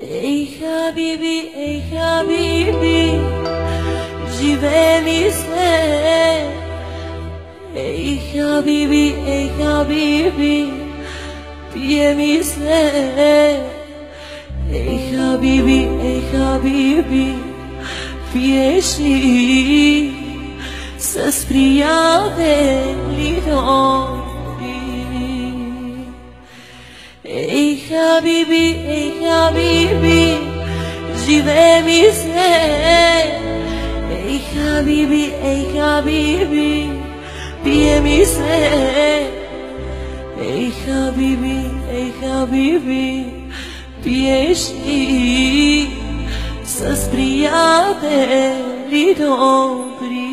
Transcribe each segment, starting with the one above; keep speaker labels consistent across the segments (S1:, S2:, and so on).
S1: Ей, Хабиби, живее ми се. Ей, Хабиби, пие ми се. Ей, Хабиби, пиеш ли с приятели добри? Ей, Хабиби, живее ми се. Ей, Хабиби, пие ми се. Ей, Хабиби, пиеш ли с приятели добри?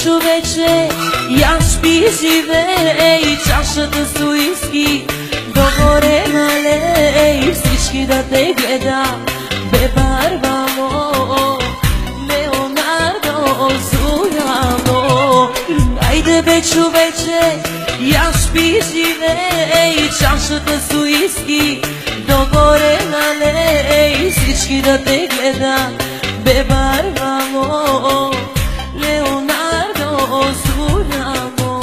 S1: Човече, яш пи, живей, чашата с уиски догоре налей, всички да те гледа, бе Барбамо, Леонардо, Зуляно. Айде бе човече, яш пи, живей, чашата с уиски догоре налей, всички да те гледа, бе Барбамо, Зуляно.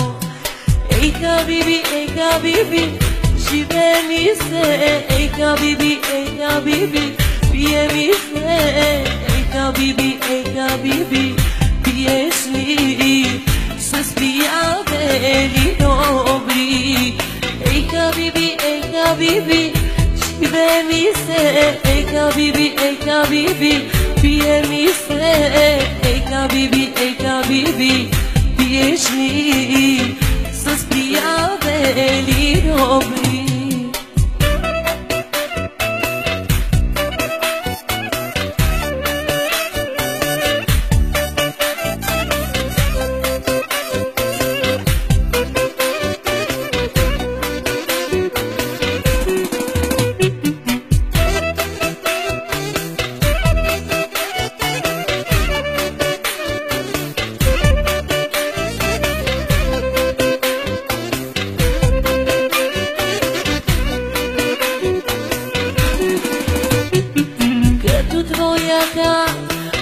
S1: Ей, Хабиби, живее ми се. Ей, Хабиби, пие ми се. Ей, Хабиби, пиеш ли с приятели добри? Ей, Хабиби, живее ми се. Ей, Хабиби, пие ми се. Ей, Хабиби, пиеш ли с приятели добри?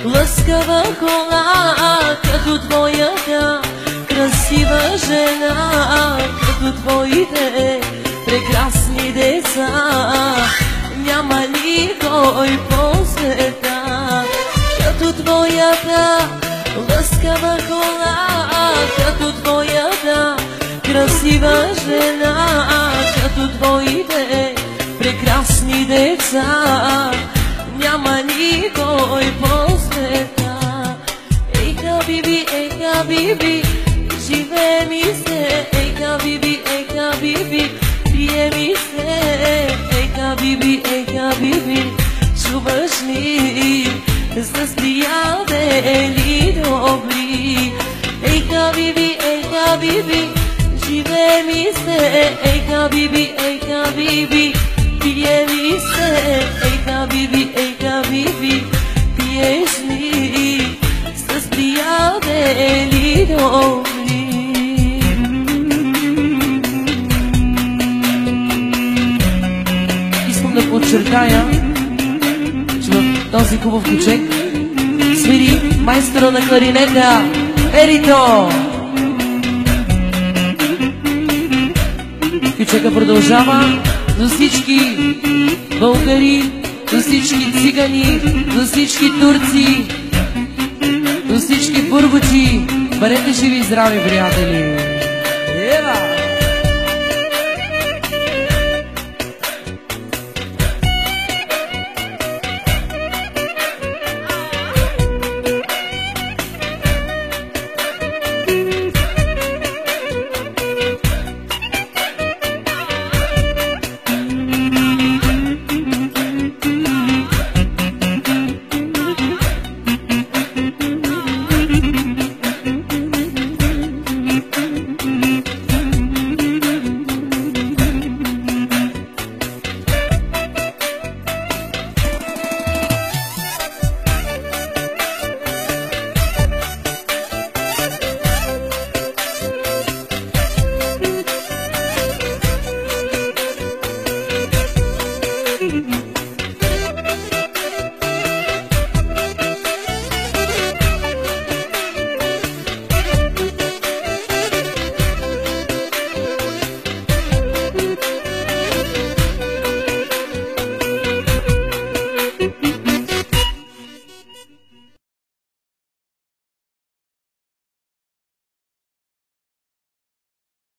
S1: Лъскава кола, като твоята красива жена, като твоите прекрасни деца, няма никой по света. Като твоята лъскава кола, като твоята красива жена, като твоите прекрасни деца, няма никой по света. Ей, Хабиби, живее ми се. Ей, Хабиби, пие ми се. Ей, Хабиби, чуваш ли с приятели добри? Ей, Хабиби, живее ми се. Ей, Хабиби, пие ми се. Ей, Хабиби, пиеш ли с приятели добри? Искам да подчертая, че в този хубав кючек свири майстора на кларинета Ерито. Кючека продължава за всички българи, за всички цигани, за всички турци, за всички бургучи. Бъдете живи и здрави, приятели! Ева!